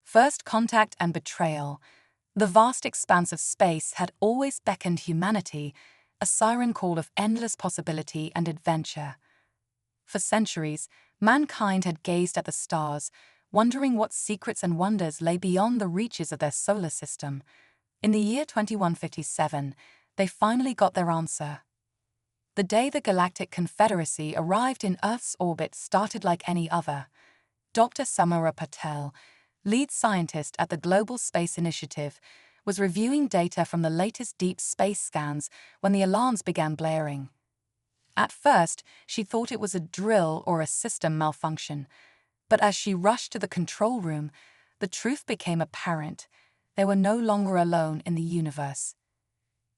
First contact and betrayal. The vast expanse of space had always beckoned humanity, a siren call of endless possibility and adventure. For centuries, mankind had gazed at the stars, wondering what secrets and wonders lay beyond the reaches of their solar system. In the year 2157, they finally got their answer. The day the Galactic Confederacy arrived in Earth's orbit started like any other. Dr. Samara Patel, lead scientist at the Global Space Initiative, was reviewing data from the latest deep space scans when the alarms began blaring. At first, she thought it was a drill or a system malfunction, but as she rushed to the control room, the truth became apparent. They were no longer alone in the universe.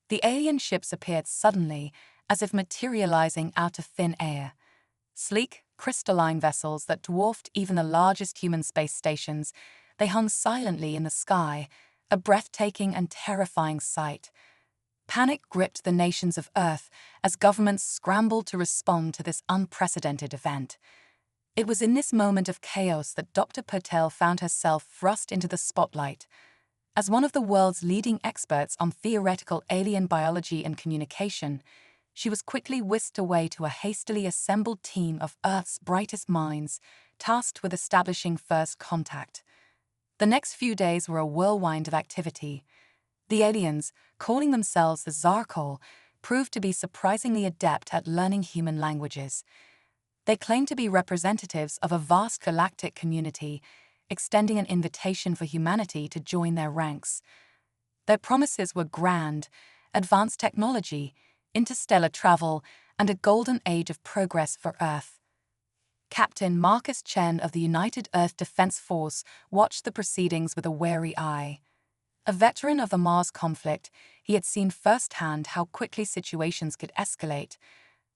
The alien ships appeared suddenly, as if materializing out of thin air. Sleek, crystalline vessels that dwarfed even the largest human space stations, they hung silently in the sky, a breathtaking and terrifying sight. Panic gripped the nations of Earth as governments scrambled to respond to this unprecedented event. It was in this moment of chaos that Dr. Patel found herself thrust into the spotlight. As one of the world's leading experts on theoretical alien biology and communication, she was quickly whisked away to a hastily assembled team of Earth's brightest minds, tasked with establishing first contact. The next few days were a whirlwind of activity. The aliens, calling themselves the Zarkol, proved to be surprisingly adept at learning human languages. They claimed to be representatives of a vast galactic community, extending an invitation for humanity to join their ranks. Their promises were grand: advanced technology, interstellar travel, and a golden age of progress for Earth. Captain Marcus Chen of the United Earth Defense Force watched the proceedings with a wary eye. A veteran of the Mars conflict, he had seen firsthand how quickly situations could escalate.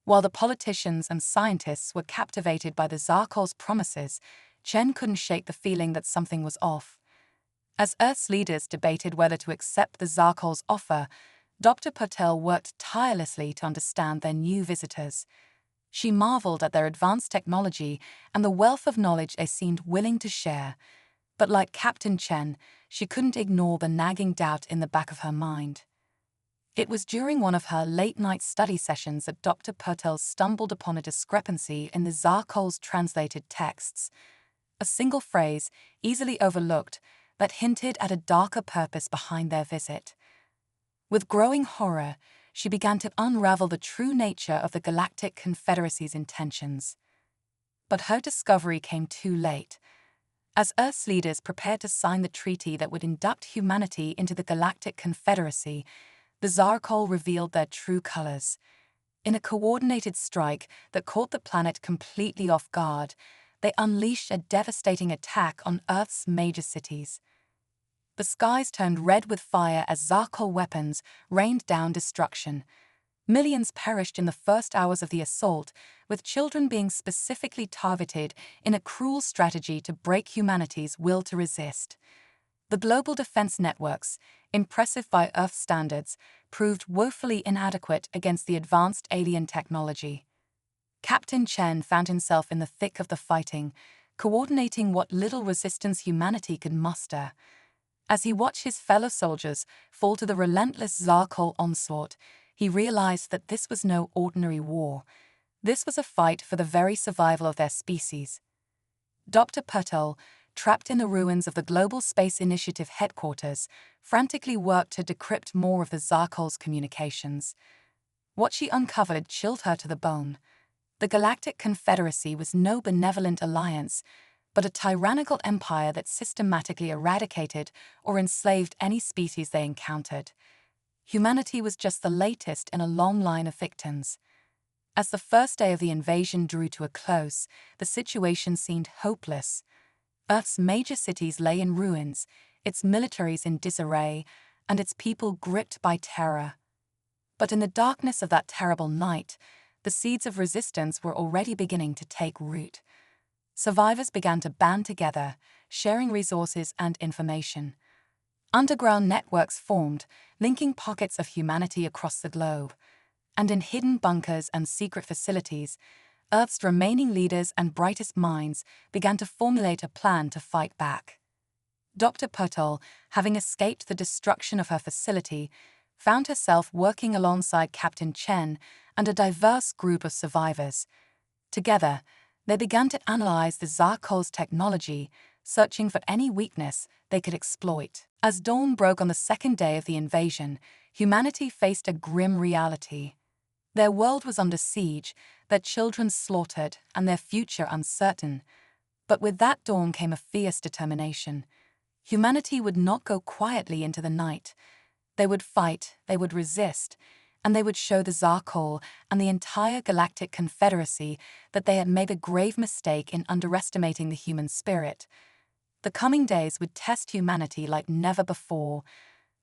While the politicians and scientists were captivated by the Zarkol's promises, Chen couldn't shake the feeling that something was off. As Earth's leaders debated whether to accept the Zarkol's offer, Dr. Patel worked tirelessly to understand their new visitors. She marveled at their advanced technology and the wealth of knowledge they seemed willing to share. But like Captain Chen, she couldn't ignore the nagging doubt in the back of her mind. It was during one of her late-night study sessions that Dr. Patel stumbled upon a discrepancy in the Zarkol's translated texts. A single phrase, easily overlooked, that hinted at a darker purpose behind their visit. With growing horror, she began to unravel the true nature of the Galactic Confederacy's intentions. But her discovery came too late. As Earth's leaders prepared to sign the treaty that would induct humanity into the Galactic Confederacy, the Zarkol revealed their true colors. In a coordinated strike that caught the planet completely off guard, they unleashed a devastating attack on Earth's major cities. The skies turned red with fire as Zarkol weapons rained down destruction. Millions perished in the first hours of the assault, with children being specifically targeted in a cruel strategy to break humanity's will to resist. The global defense networks, impressive by Earth standards, proved woefully inadequate against the advanced alien technology. Captain Chen found himself in the thick of the fighting, coordinating what little resistance humanity could muster. As he watched his fellow soldiers fall to the relentless Zarkol onslaught, he realized that this was no ordinary war. This was a fight for the very survival of their species. Dr. Patel, trapped in the ruins of the Global Space Initiative headquarters, frantically worked to decrypt more of the Zarkol's communications. What she uncovered chilled her to the bone. The Galactic Confederacy was no benevolent alliance, but a tyrannical empire that systematically eradicated or enslaved any species they encountered. Humanity was just the latest in a long line of victims. As the first day of the invasion drew to a close, the situation seemed hopeless. Earth's major cities lay in ruins, its militaries in disarray, and its people gripped by terror. But in the darkness of that terrible night, the seeds of resistance were already beginning to take root. Survivors began to band together, sharing resources and information. Underground networks formed, linking pockets of humanity across the globe. And in hidden bunkers and secret facilities, Earth's remaining leaders and brightest minds began to formulate a plan to fight back. Dr. Patel, having escaped the destruction of her facility, found herself working alongside Captain Chen and a diverse group of survivors. Together, they began to analyze the Zarkol's technology, searching for any weakness they could exploit. As dawn broke on the second day of the invasion, humanity faced a grim reality. Their world was under siege, their children slaughtered, and their future uncertain. But with that dawn came a fierce determination. Humanity would not go quietly into the night. They would fight, they would resist, and they would show the Zarkol and the entire Galactic Confederacy that they had made a grave mistake in underestimating the human spirit. The coming days would test humanity like never before,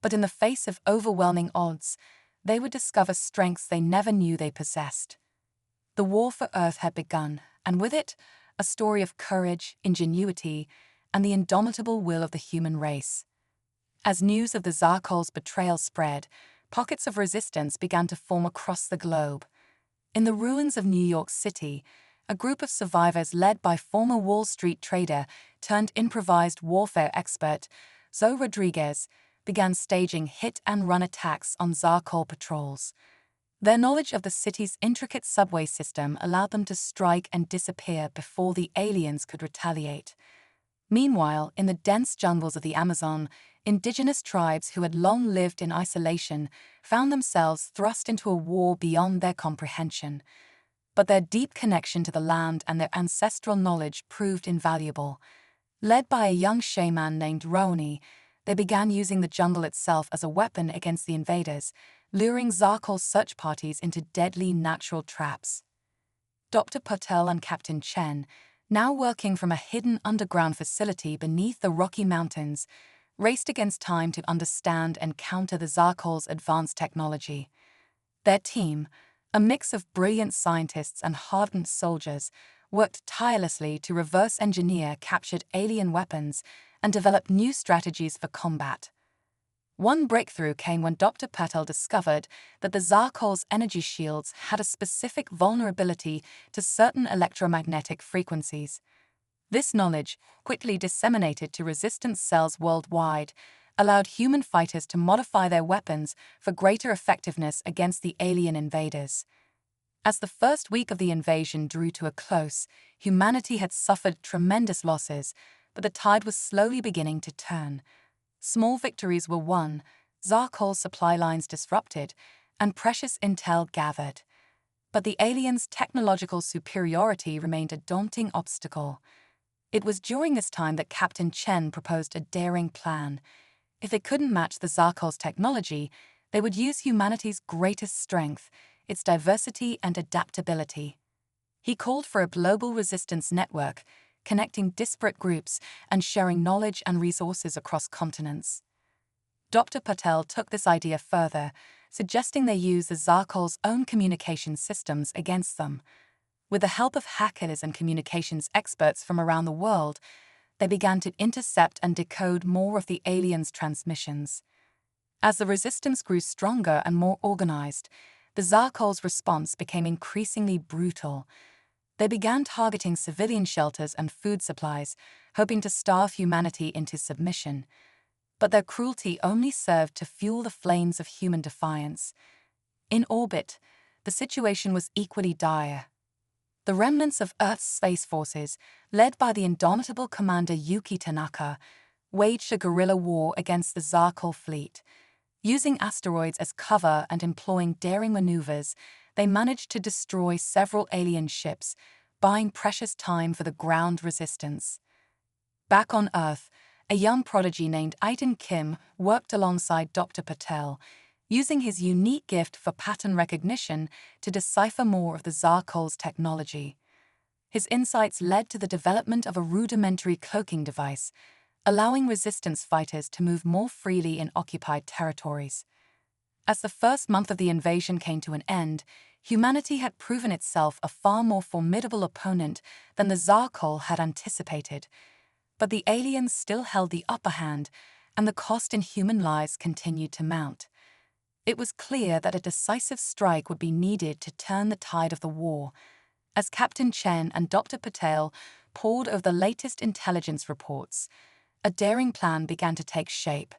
but in the face of overwhelming odds, they would discover strengths they never knew they possessed. The war for Earth had begun, and with it, a story of courage, ingenuity, and the indomitable will of the human race. As news of the Zarkol's betrayal spread, pockets of resistance began to form across the globe. In the ruins of New York City, a group of survivors led by former Wall Street trader turned improvised warfare expert Zoe Rodriguez began staging hit-and-run attacks on Zarkol patrols. Their knowledge of the city's intricate subway system allowed them to strike and disappear before the aliens could retaliate. Meanwhile, in the dense jungles of the Amazon, indigenous tribes who had long lived in isolation found themselves thrust into a war beyond their comprehension. But their deep connection to the land and their ancestral knowledge proved invaluable. Led by a young shaman named Roni, they began using the jungle itself as a weapon against the invaders, luring Zarkol's search parties into deadly natural traps. Dr. Patel and Captain Chen, now working from a hidden underground facility beneath the Rocky Mountains, raced against time to understand and counter the Zarkol's advanced technology. Their team, a mix of brilliant scientists and hardened soldiers, worked tirelessly to reverse engineer captured alien weapons and develop new strategies for combat. One breakthrough came when Dr. Patel discovered that the Zarkol's energy shields had a specific vulnerability to certain electromagnetic frequencies. This knowledge, quickly disseminated to resistance cells worldwide, allowed human fighters to modify their weapons for greater effectiveness against the alien invaders. As the first week of the invasion drew to a close, humanity had suffered tremendous losses, but the tide was slowly beginning to turn. Small victories were won, Zarkol's supply lines disrupted, and precious intel gathered. But the aliens' technological superiority remained a daunting obstacle. It was during this time that Captain Chen proposed a daring plan. If they couldn't match the Zarkol's technology, they would use humanity's greatest strength, its diversity and adaptability. He called for a global resistance network, connecting disparate groups and sharing knowledge and resources across continents. Dr. Patel took this idea further, suggesting they use the Zarkol's own communication systems against them. With the help of hackers and communications experts from around the world, they began to intercept and decode more of the aliens' transmissions. As the resistance grew stronger and more organized, the Zarkol's response became increasingly brutal. They began targeting civilian shelters and food supplies, hoping to starve humanity into submission. But their cruelty only served to fuel the flames of human defiance. In orbit, the situation was equally dire. The remnants of Earth's space forces, led by the indomitable commander Yuki Tanaka, waged a guerrilla war against the Zarkol fleet. Using asteroids as cover and employing daring maneuvers, they managed to destroy several alien ships, buying precious time for the ground resistance. Back on Earth, a young prodigy named Aiden Kim worked alongside Dr. Patel, using his unique gift for pattern recognition to decipher more of the Zarkol's technology. His insights led to the development of a rudimentary cloaking device, allowing resistance fighters to move more freely in occupied territories. As the first month of the invasion came to an end, humanity had proven itself a far more formidable opponent than the Zarkol had anticipated. But the aliens still held the upper hand, and the cost in human lives continued to mount. It was clear that a decisive strike would be needed to turn the tide of the war. As Captain Chen and Dr. Patel pored over the latest intelligence reports, a daring plan began to take shape.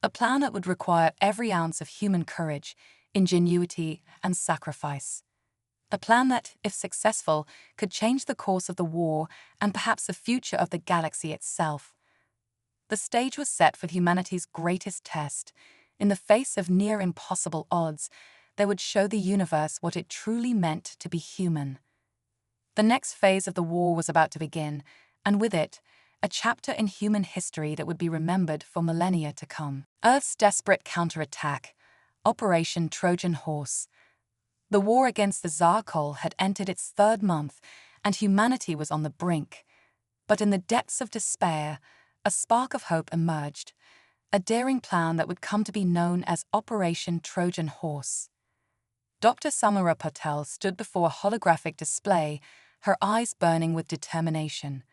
A plan that would require every ounce of human courage, ingenuity, and sacrifice. A plan that, if successful, could change the course of the war and perhaps the future of the galaxy itself. The stage was set for humanity's greatest test. In the face of near impossible odds, they would show the universe what it truly meant to be human. The next phase of the war was about to begin, and with it, a chapter in human history that would be remembered for millennia to come. Earth's desperate counterattack, Operation Trojan Horse. The war against the Zarkol had entered its third month, and humanity was on the brink. But in the depths of despair, a spark of hope emerged, a daring plan that would come to be known as Operation Trojan Horse. Dr. Samara Patel stood before a holographic display, her eyes burning with determination.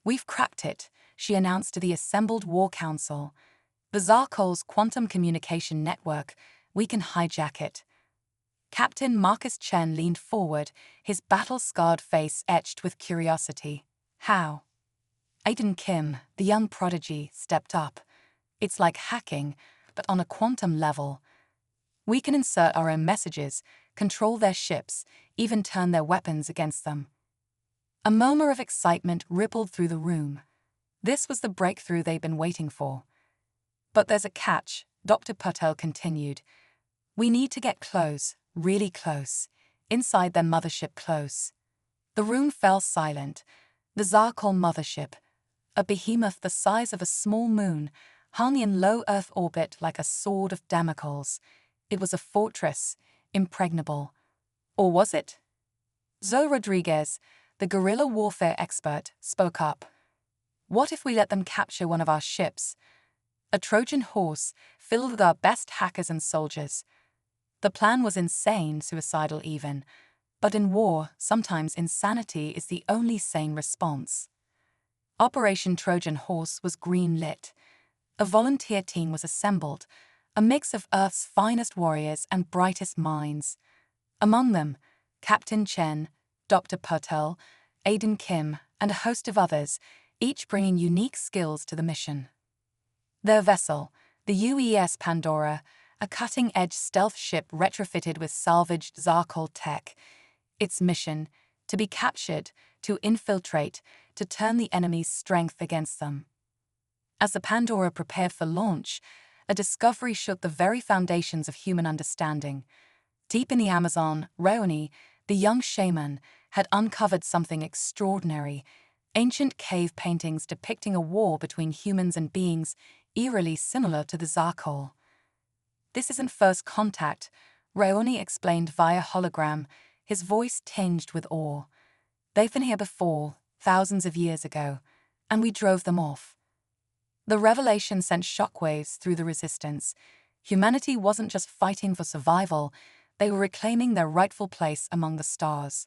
"We've cracked it," she announced to the assembled War Council. "The Zarkol's quantum communication network, we can hijack it." Captain Marcus Chen leaned forward, his battle-scarred face etched with curiosity. "How?" Aiden Kim, the young prodigy, stepped up. "It's like hacking, but on a quantum level. We can insert our own messages, control their ships, even turn their weapons against them." A murmur of excitement rippled through the room. This was the breakthrough they'd been waiting for. "But there's a catch," Dr. Patel continued. "We need to get close, really close, inside their mothership close." The room fell silent. The Zarkol mothership, a behemoth the size of a small moon, hung in low Earth orbit like a sword of Damocles. It was a fortress, impregnable. Or was it? Zoe Rodriguez, the guerrilla warfare expert, spoke up. "What if we let them capture one of our ships? A Trojan horse, filled with our best hackers and soldiers." The plan was insane, suicidal even. But in war, sometimes insanity is the only sane response. Operation Trojan Horse was green-lit. A volunteer team was assembled, a mix of Earth's finest warriors and brightest minds. Among them, Captain Chen, Dr. Patel, Aiden Kim, and a host of others, each bringing unique skills to the mission. Their vessel, the UES Pandora, a cutting-edge stealth ship retrofitted with salvaged Zarkol tech. Its mission, to be captured, to infiltrate, to turn the enemy's strength against them. As the Pandora prepared for launch, a discovery shook the very foundations of human understanding. Deep in the Amazon, Raoni, the young shaman, had uncovered something extraordinary: ancient cave paintings depicting a war between humans and beings eerily similar to the Zarkol. "This isn't first contact," Raoni explained via hologram, his voice tinged with awe. "They've been here before, thousands of years ago, and we drove them off." The revelation sent shockwaves through the resistance. Humanity wasn't just fighting for survival, they were reclaiming their rightful place among the stars.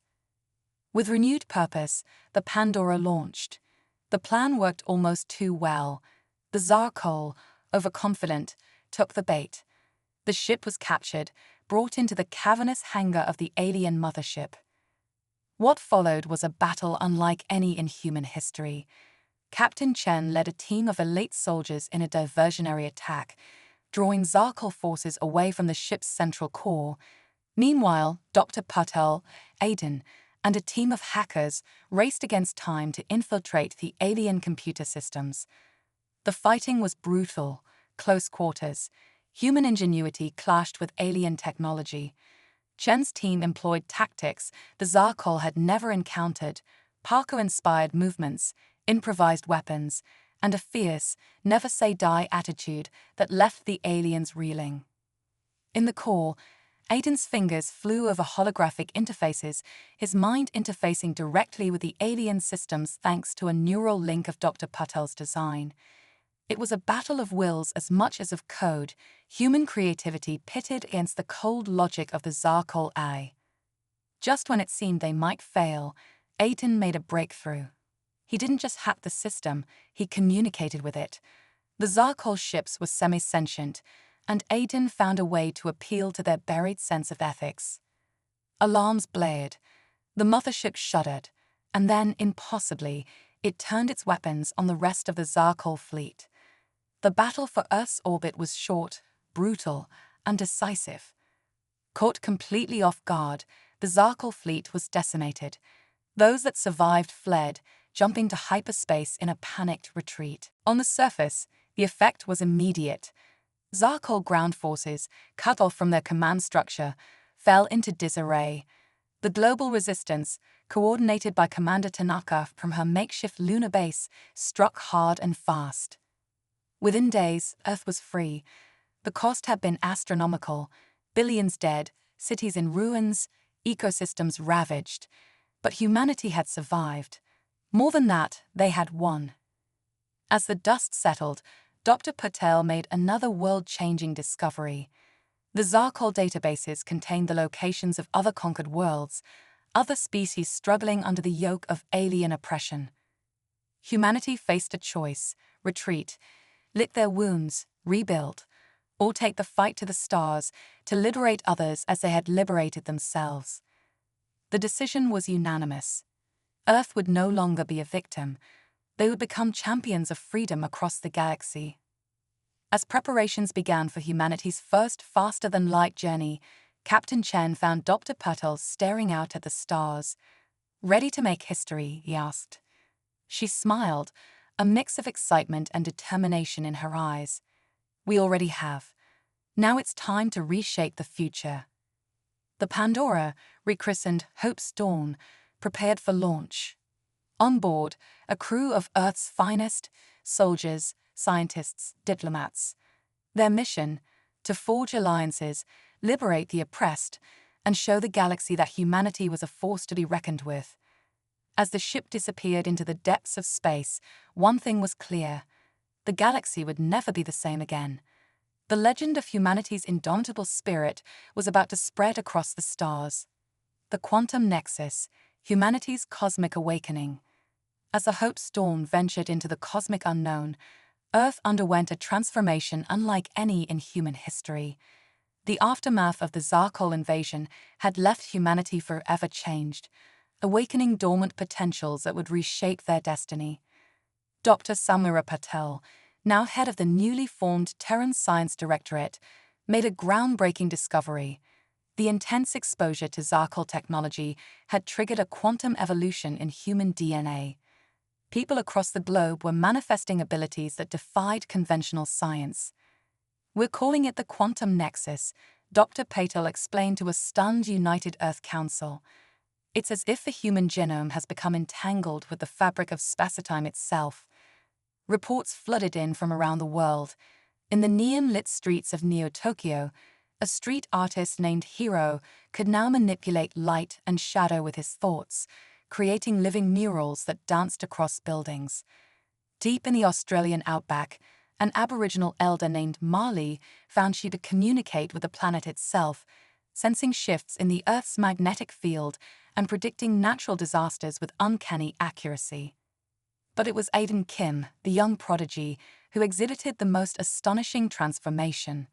With renewed purpose, the Pandora launched. The plan worked almost too well. The Zarkol, overconfident, took the bait. The ship was captured, brought into the cavernous hangar of the alien mothership. What followed was a battle unlike any in human history. Captain Chen led a team of elite soldiers in a diversionary attack, drawing Zarkol forces away from the ship's central core. Meanwhile, Dr. Patel, Aiden, and a team of hackers raced against time to infiltrate the alien computer systems. The fighting was brutal, close quarters. Human ingenuity clashed with alien technology. Chen's team employed tactics the Zarkol had never encountered: Parker-inspired movements, improvised weapons, and a fierce, never-say-die attitude that left the aliens reeling. In the core, Aiden's fingers flew over holographic interfaces, his mind interfacing directly with the alien systems thanks to a neural link of Dr. Patel's design. It was a battle of wills as much as of code, human creativity pitted against the cold logic of the Zarkol AI. Just when it seemed they might fail, Aiden made a breakthrough. He didn't just hack the system, he communicated with it. The Zarkol ships were semi-sentient, and Aiden found a way to appeal to their buried sense of ethics. Alarms blared. The mothership shuddered, and then, impossibly, it turned its weapons on the rest of the Zarkol fleet. The battle for Earth's orbit was short, brutal, and decisive. Caught completely off guard, the Zarkol fleet was decimated. Those that survived fled, jumping to hyperspace in a panicked retreat. On the surface, the effect was immediate. Zarkol ground forces, cut off from their command structure, fell into disarray. The global resistance, coordinated by Commander Tanaka from her makeshift lunar base, struck hard and fast. Within days, Earth was free. The cost had been astronomical: billions dead, cities in ruins, ecosystems ravaged. But humanity had survived. More than that, they had won. As the dust settled, Dr. Patel made another world-changing discovery. The Zarkol databases contained the locations of other conquered worlds, other species struggling under the yoke of alien oppression. Humanity faced a choice: retreat, lick their wounds, rebuild, or take the fight to the stars to liberate others as they had liberated themselves. The decision was unanimous. Earth would no longer be a victim. They would become champions of freedom across the galaxy. As preparations began for humanity's first faster-than-light journey, Captain Chen found Dr. Patel staring out at the stars. "Ready to make history?" he asked. She smiled, a mix of excitement and determination in her eyes. "We already have. Now it's time to reshape the future." The Pandora, rechristened Hope's Dawn, prepared for launch. On board, a crew of Earth's finest: soldiers, scientists, diplomats. Their mission: to forge alliances, liberate the oppressed, and show the galaxy that humanity was a force to be reckoned with. As the ship disappeared into the depths of space, one thing was clear: the galaxy would never be the same again. The legend of humanity's indomitable spirit was about to spread across the stars. The quantum nexus, humanity's cosmic awakening. As the Hope's Dawn ventured into the cosmic unknown, Earth underwent a transformation unlike any in human history. The aftermath of the Zarkol invasion had left humanity forever changed, awakening dormant potentials that would reshape their destiny. Dr. Samira Patel, now head of the newly formed Terran Science Directorate, made a groundbreaking discovery. The intense exposure to Zarkol technology had triggered a quantum evolution in human DNA. People across the globe were manifesting abilities that defied conventional science. "We're calling it the quantum nexus," Dr. Patel explained to a stunned United Earth Council. "It's as if the human genome has become entangled with the fabric of spacetime itself." Reports flooded in from around the world. In the neon-lit streets of Neo-Tokyo, a street artist named Hiro could now manipulate light and shadow with his thoughts, creating living murals that danced across buildings. Deep in the Australian outback, an Aboriginal elder named Marley found she could communicate with the planet itself, sensing shifts in the Earth's magnetic field and predicting natural disasters with uncanny accuracy. But it was Aiden Kim, the young prodigy, who exhibited the most astonishing transformation.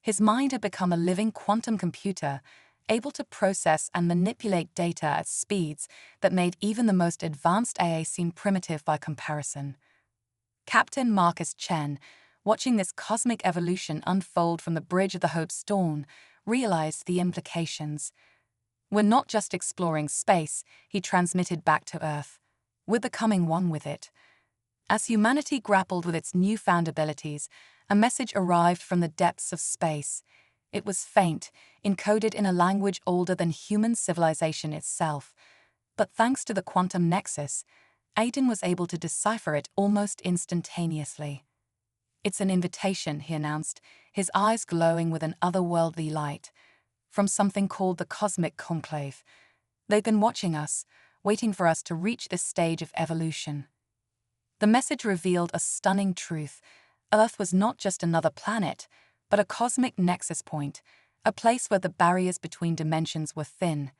His mind had become a living quantum computer, able to process and manipulate data at speeds that made even the most advanced AI seem primitive by comparison. Captain Marcus Chen, watching this cosmic evolution unfold from the bridge of the Hope's Dawn, realized the implications. "We're not just exploring space," he transmitted back to Earth. "We're becoming one with it." As humanity grappled with its newfound abilities, a message arrived from the depths of space. It was faint, encoded in a language older than human civilization itself. But thanks to the quantum nexus, Aiden was able to decipher it almost instantaneously. "It's an invitation," he announced, his eyes glowing with an otherworldly light. "From something called the Cosmic Conclave. They've been watching us, waiting for us to reach this stage of evolution." The message revealed a stunning truth. Earth was not just another planet, but a cosmic nexus point, a place where the barriers between dimensions were thin.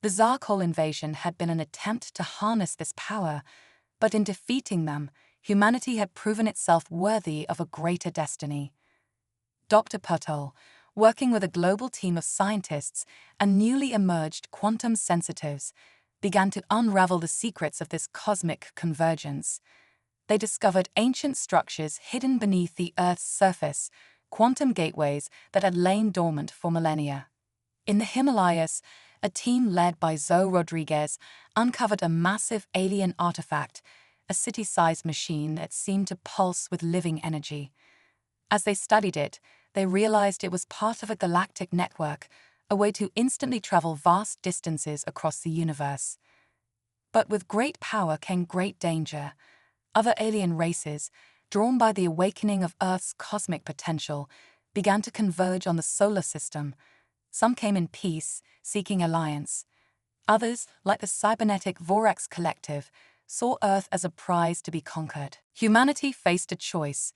The Zarkol invasion had been an attempt to harness this power, but in defeating them, humanity had proven itself worthy of a greater destiny. Dr. Patel, working with a global team of scientists and newly emerged quantum sensitives, began to unravel the secrets of this cosmic convergence. They discovered ancient structures hidden beneath the Earth's surface, quantum gateways that had lain dormant for millennia. In the Himalayas, a team led by Zoe Rodriguez uncovered a massive alien artifact, a city-sized machine that seemed to pulse with living energy. As they studied it, they realized it was part of a galactic network, a way to instantly travel vast distances across the universe. But with great power came great danger. Other alien races, drawn by the awakening of Earth's cosmic potential, began to converge on the solar system. Some came in peace, seeking alliance. Others, like the cybernetic Vorax Collective, saw Earth as a prize to be conquered. Humanity faced a choice: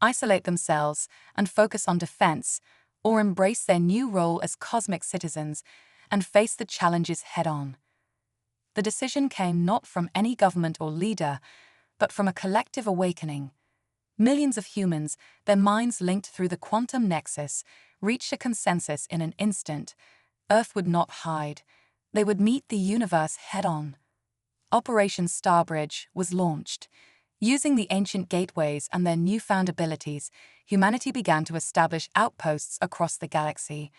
isolate themselves and focus on defense, or embrace their new role as cosmic citizens and face the challenges head-on. The decision came not from any government or leader, but from a collective awakening. Millions of humans, their minds linked through the quantum nexus, reached a consensus in an instant. Earth would not hide. They would meet the universe head-on. Operation Starbridge was launched. Using the ancient gateways and their newfound abilities, humanity began to establish outposts across the galaxy.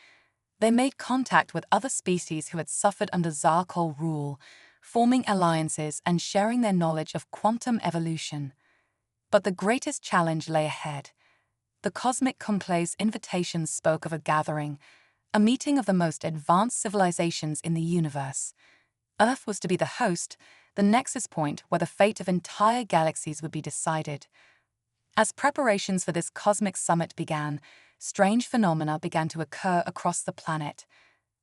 They made contact with other species who had suffered under Zarkul rule, forming alliances and sharing their knowledge of quantum evolution. But the greatest challenge lay ahead. The Cosmic Conclave's invitations spoke of a gathering, a meeting of the most advanced civilizations in the universe. Earth was to be the host, the nexus point where the fate of entire galaxies would be decided. As preparations for this cosmic summit began, strange phenomena began to occur across the planet.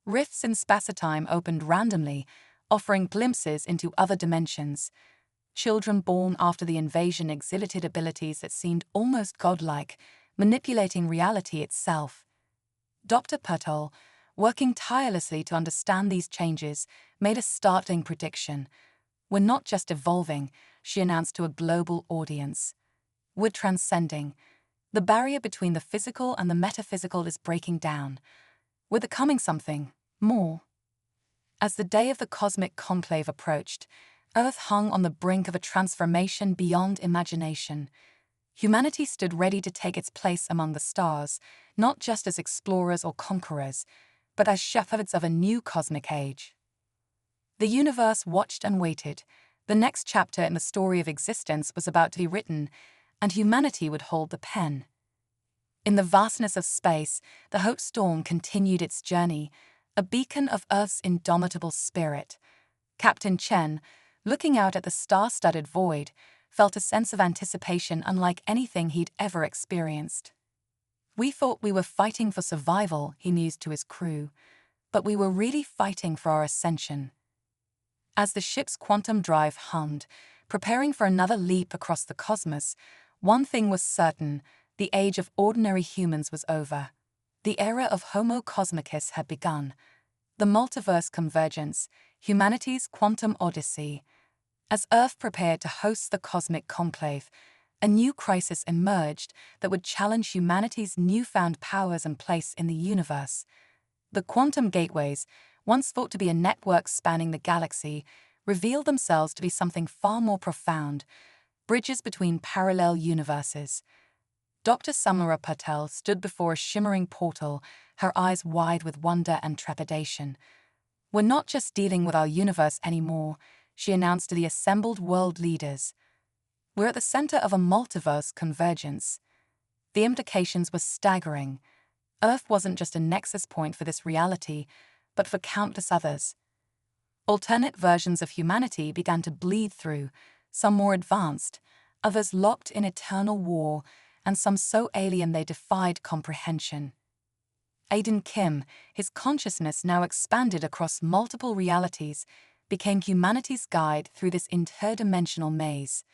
Rifts in space-time opened randomly, offering glimpses into other dimensions. Children born after the invasion exhibited abilities that seemed almost godlike, manipulating reality itself. Dr. Pertol, working tirelessly to understand these changes, made a startling prediction. "We're not just evolving," she announced to a global audience. "We're transcending. The barrier between the physical and the metaphysical is breaking down. We're becoming something more." As the day of the Cosmic Conclave approached, Earth hung on the brink of a transformation beyond imagination. Humanity stood ready to take its place among the stars, not just as explorers or conquerors, but as shepherds of a new cosmic age. The universe watched and waited. The next chapter in the story of existence was about to be written, and humanity would hold the pen. In the vastness of space, the Hope Storm continued its journey, a beacon of Earth's indomitable spirit. Captain Chen, looking out at the star-studded void, felt a sense of anticipation unlike anything he'd ever experienced. "We thought we were fighting for survival," he mused to his crew, "but we were really fighting for our ascension." As the ship's quantum drive hummed, preparing for another leap across the cosmos, one thing was certain: the age of ordinary humans was over. The era of Homo Cosmicus had begun. The multiverse convergence, humanity's quantum odyssey. As Earth prepared to host the Cosmic Conclave, a new crisis emerged that would challenge humanity's newfound powers and place in the universe. The quantum gateways, once thought to be a network spanning the galaxy, revealed themselves to be something far more profound: bridges between parallel universes. Dr. Samara Patel stood before a shimmering portal, her eyes wide with wonder and trepidation. "We're not just dealing with our universe anymore," she announced to the assembled world leaders. "We're at the center of a multiverse convergence." The implications were staggering. Earth wasn't just a nexus point for this reality, but for countless others. Alternate versions of humanity began to bleed through, some more advanced, others locked in eternal war, and some so alien they defied comprehension. Aiden Kim, his consciousness now expanded across multiple realities, became humanity's guide through this interdimensional maze.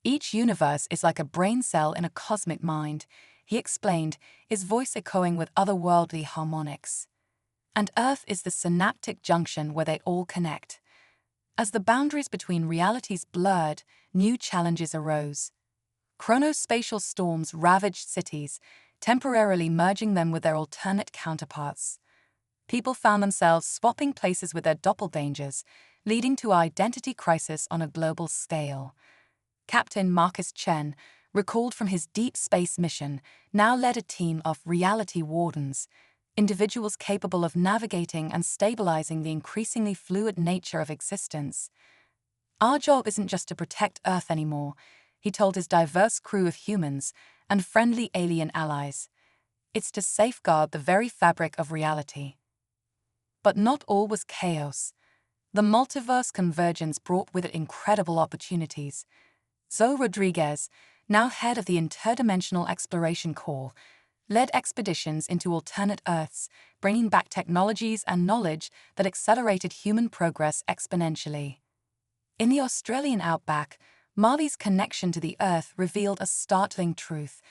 "Each universe is like a brain cell in a cosmic mind," he explained, his voice echoing with otherworldly harmonics. "And Earth is the synaptic junction where they all connect." As the boundaries between realities blurred, new challenges arose. Chronospatial storms ravaged cities, temporarily merging them with their alternate counterparts. People found themselves swapping places with their doppelgangers, leading to identity crisis on a global scale. Captain Marcus Chen, recalled from his deep space mission, now led a team of reality wardens, individuals capable of navigating and stabilizing the increasingly fluid nature of existence. "Our job isn't just to protect Earth anymore," he told his diverse crew of humans and friendly alien allies. "It's to safeguard the very fabric of reality." But not all was chaos. The multiverse convergence brought with it incredible opportunities. Zoe Rodriguez, now head of the Interdimensional Exploration Corps, led expeditions into alternate Earths, bringing back technologies and knowledge that accelerated human progress exponentially. In the Australian outback, Marley's connection to the Earth revealed a startling truth.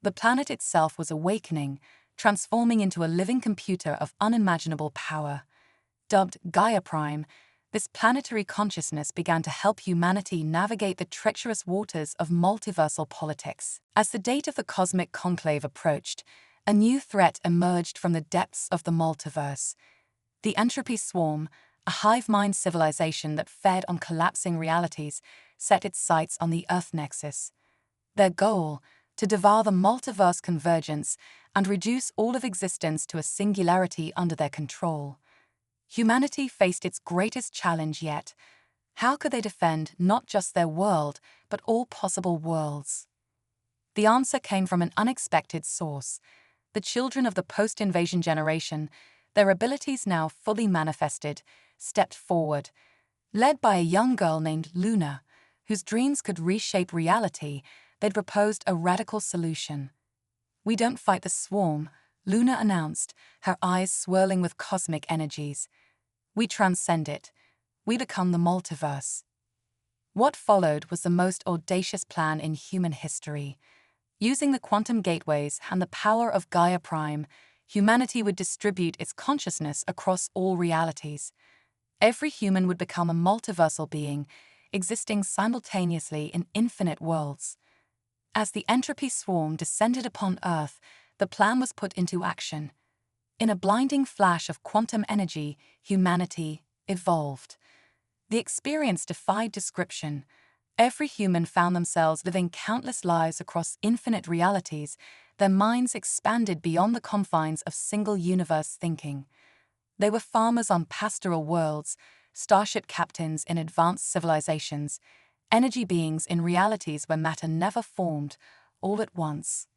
The planet itself was awakening, transforming into a living computer of unimaginable power. Dubbed Gaia Prime, this planetary consciousness began to help humanity navigate the treacherous waters of multiversal politics. As the date of the cosmic conclave approached, a new threat emerged from the depths of the multiverse. The Entropy Swarm, a hive-mind civilization that fed on collapsing realities, set its sights on the Earth Nexus. Their goal, to devour the multiverse convergence and reduce all of existence to a singularity under their control. Humanity faced its greatest challenge yet. How could they defend not just their world, but all possible worlds? The answer came from an unexpected source. The children of the post-invasion generation, their abilities now fully manifested, stepped forward. Led by a young girl named Luna, whose dreams could reshape reality, they'd proposed a radical solution. "We don't fight the swarm," Luna announced, her eyes swirling with cosmic energies. "We transcend it. We become the multiverse." What followed was the most audacious plan in human history. Using the quantum gateways and the power of Gaia Prime, humanity would distribute its consciousness across all realities. Every human would become a multiversal being, existing simultaneously in infinite worlds. As the entropy swarm descended upon Earth, the plan was put into action. In a blinding flash of quantum energy, humanity evolved. The experience defied description. Every human found themselves living countless lives across infinite realities, their minds expanded beyond the confines of single-universe thinking. They were farmers on pastoral worlds, starship captains in advanced civilizations, energy beings in realities where matter never formed, all at once.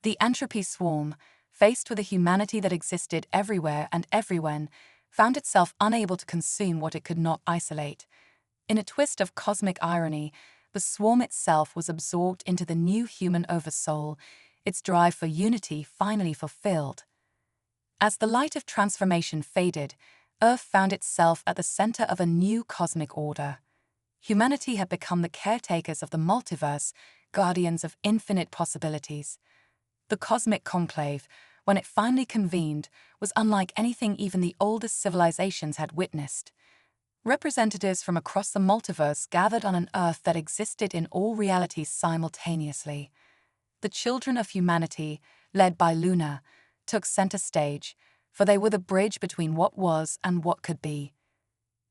The entropy swarm, faced with a humanity that existed everywhere and everywhen, found itself unable to consume what it could not isolate. In a twist of cosmic irony, the swarm itself was absorbed into the new human oversoul, its drive for unity finally fulfilled. As the light of transformation faded, Earth found itself at the center of a new cosmic order. Humanity had become the caretakers of the multiverse, guardians of infinite possibilities. The cosmic conclave, when it finally convened, was unlike anything even the oldest civilizations had witnessed. Representatives from across the multiverse gathered on an Earth that existed in all realities simultaneously. The children of humanity, led by Luna, took center stage, for they were the bridge between what was and what could be.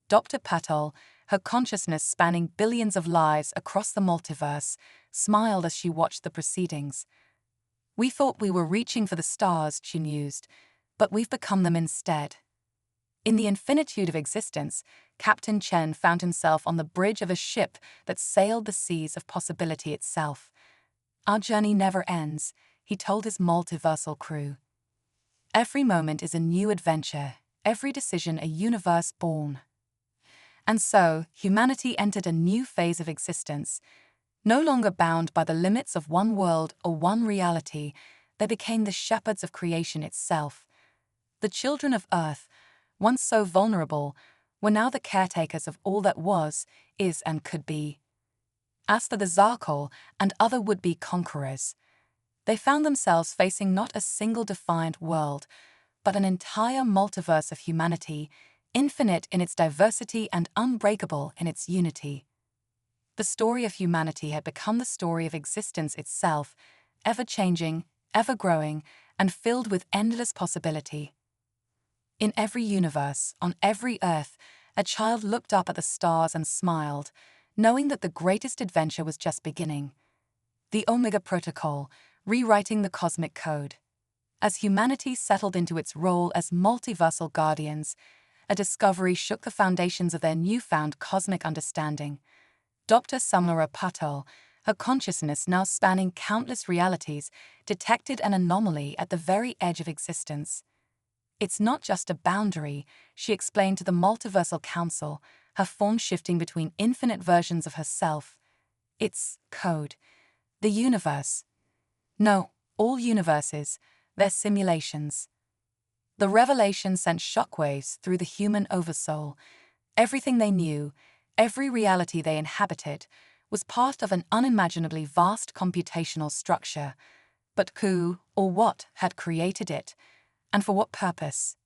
Dr. Patel, her consciousness spanning billions of lives across the multiverse, smiled as she watched the proceedings. "We thought we were reaching for the stars," she mused, "but we've become them instead." In the infinitude of existence, Captain Chen found himself on the bridge of a ship that sailed the seas of possibility itself. "Our journey never ends," he told his multiversal crew. "Every moment is a new adventure, every decision a universe born." And so, humanity entered a new phase of existence. No longer bound by the limits of one world or one reality, they became the shepherds of creation itself. The children of Earth, once so vulnerable, were now the caretakers of all that was, is, and could be. As for the Zarkol and other would-be conquerors, they found themselves facing not a single defiant world, but an entire multiverse of humanity, infinite in its diversity and unbreakable in its unity. The story of humanity had become the story of existence itself, ever-changing, ever-growing, and filled with endless possibility. In every universe, on every Earth, a child looked up at the stars and smiled, knowing that the greatest adventure was just beginning. The Omega Protocol, rewriting the cosmic code. As humanity settled into its role as multiversal guardians, a discovery shook the foundations of their newfound cosmic understanding. Dr. Samara Patel, her consciousness now spanning countless realities, detected an anomaly at the very edge of existence. It's not just a boundary, she explained to the Multiversal Council, her form shifting between infinite versions of herself. It's code. The universe. No, all universes, they're simulations. The revelation sent shockwaves through the human oversoul. Everything they knew, every reality they inhabited, was part of an unimaginably vast computational structure. But who or what had created it, and for what purpose?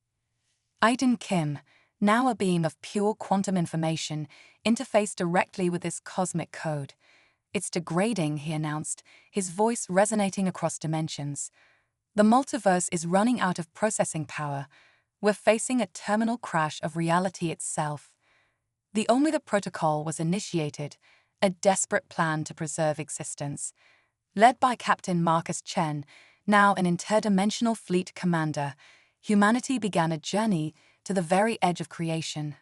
Aiden Kim, now a being of pure quantum information, interfaced directly with this cosmic code. It's degrading, he announced, his voice resonating across dimensions. The multiverse is running out of processing power. We're facing a terminal crash of reality itself. The Omega Protocol was initiated, a desperate plan to preserve existence. Led by Captain Marcus Chen, now an interdimensional fleet commander, humanity began a journey to the very edge of creation.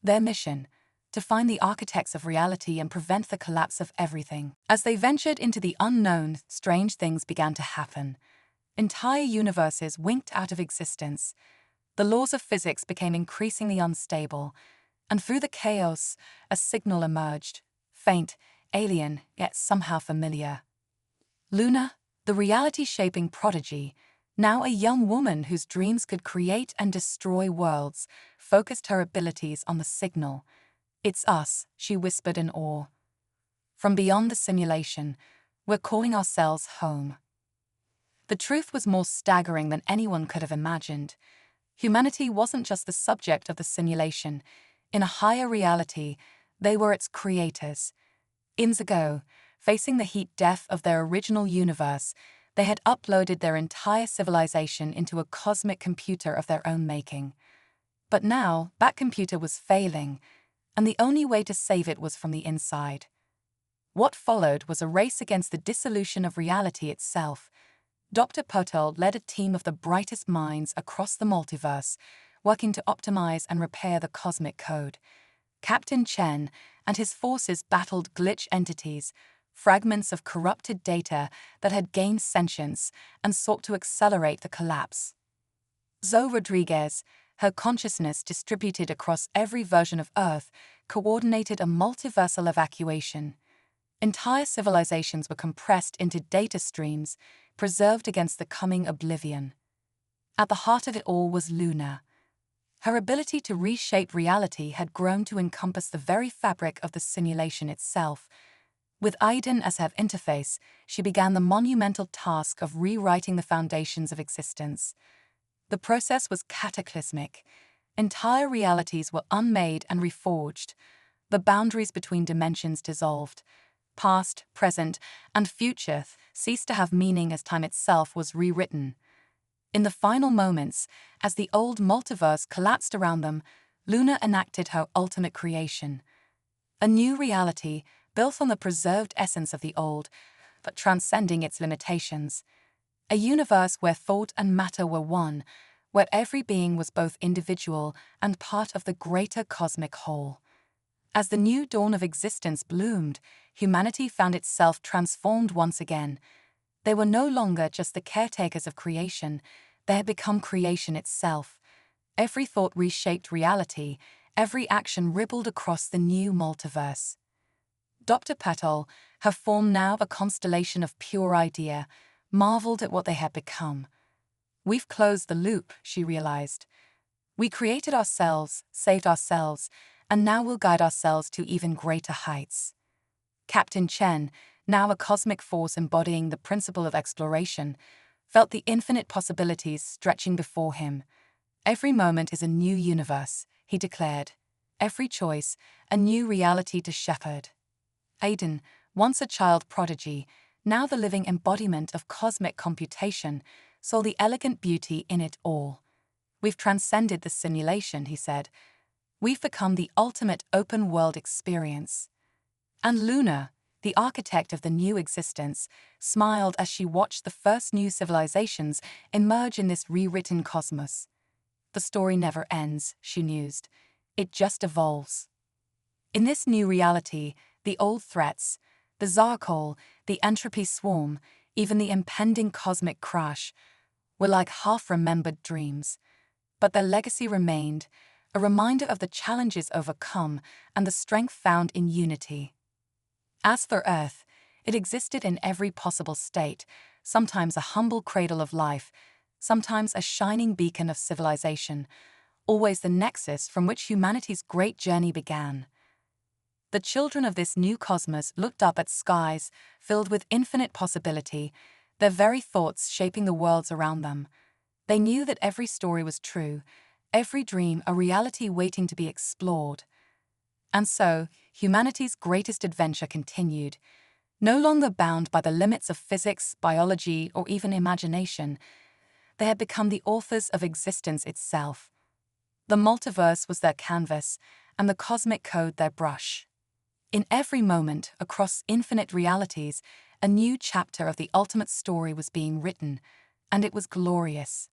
Their mission: to find the architects of reality and prevent the collapse of everything. As they ventured into the unknown, strange things began to happen. Entire universes winked out of existence. The laws of physics became increasingly unstable, and through the chaos, a signal emerged, faint, alien, yet somehow familiar. Luna, the reality-shaping prodigy, now a young woman whose dreams could create and destroy worlds, focused her abilities on the signal. "It's us," she whispered in awe. "From beyond the simulation, we're calling ourselves home." The truth was more staggering than anyone could have imagined. Humanity wasn't just the subject of the simulation. In a higher reality, they were its creators. Eons ago, facing the heat death of their original universe, they had uploaded their entire civilization into a cosmic computer of their own making. But now, that computer was failing, and the only way to save it was from the inside. What followed was a race against the dissolution of reality itself. Dr. Patel led a team of the brightest minds across the multiverse, working to optimize and repair the cosmic code. Captain Chen and his forces battled glitch entities, fragments of corrupted data that had gained sentience and sought to accelerate the collapse. Zoe Rodriguez, her consciousness distributed across every version of Earth, coordinated a multiversal evacuation. Entire civilizations were compressed into data streams, preserved against the coming oblivion. At the heart of it all was Luna. Her ability to reshape reality had grown to encompass the very fabric of the simulation itself. With Aiden as her interface, she began the monumental task of rewriting the foundations of existence. The process was cataclysmic. Entire realities were unmade and reforged. The boundaries between dimensions dissolved. Past, present, and future ceased to have meaning as time itself was rewritten. In the final moments, as the old multiverse collapsed around them, Luna enacted her ultimate creation. A new reality, built on the preserved essence of the old, but transcending its limitations. A universe where thought and matter were one, where every being was both individual and part of the greater cosmic whole. As the new dawn of existence bloomed, humanity found itself transformed once again. They were no longer just the caretakers of creation, they had become creation itself. Every thought reshaped reality, every action rippled across the new multiverse. Dr. Patel, her form now a constellation of pure idea, marveled at what they had become. "We've closed the loop," she realized. "We created ourselves, saved ourselves, and now we'll guide ourselves to even greater heights." Captain Chen, now a cosmic force embodying the principle of exploration, felt the infinite possibilities stretching before him. "Every moment is a new universe," he declared. "Every choice, a new reality to shepherd." Aiden, once a child prodigy, now the living embodiment of cosmic computation, saw the elegant beauty in it all. "We've transcended the simulation," he said. we've become the ultimate open-world experience. And Luna, the architect of the new existence, smiled as she watched the first new civilizations emerge in this rewritten cosmos. The story never ends, she mused. It just evolves. In this new reality, the old threats, the Zarkol, the entropy swarm, even the impending cosmic crash, were like half-remembered dreams. But their legacy remained, a reminder of the challenges overcome and the strength found in unity. As for Earth, it existed in every possible state, sometimes a humble cradle of life, sometimes a shining beacon of civilization, always the nexus from which humanity's great journey began. The children of this new cosmos looked up at skies filled with infinite possibility, their very thoughts shaping the worlds around them. They knew that every story was true, every dream a reality waiting to be explored. And so, humanity's greatest adventure continued, no longer bound by the limits of physics, biology, or even imagination. They had become the authors of existence itself. The multiverse was their canvas, and the cosmic code their brush. In every moment, across infinite realities, a new chapter of the ultimate story was being written, and it was glorious.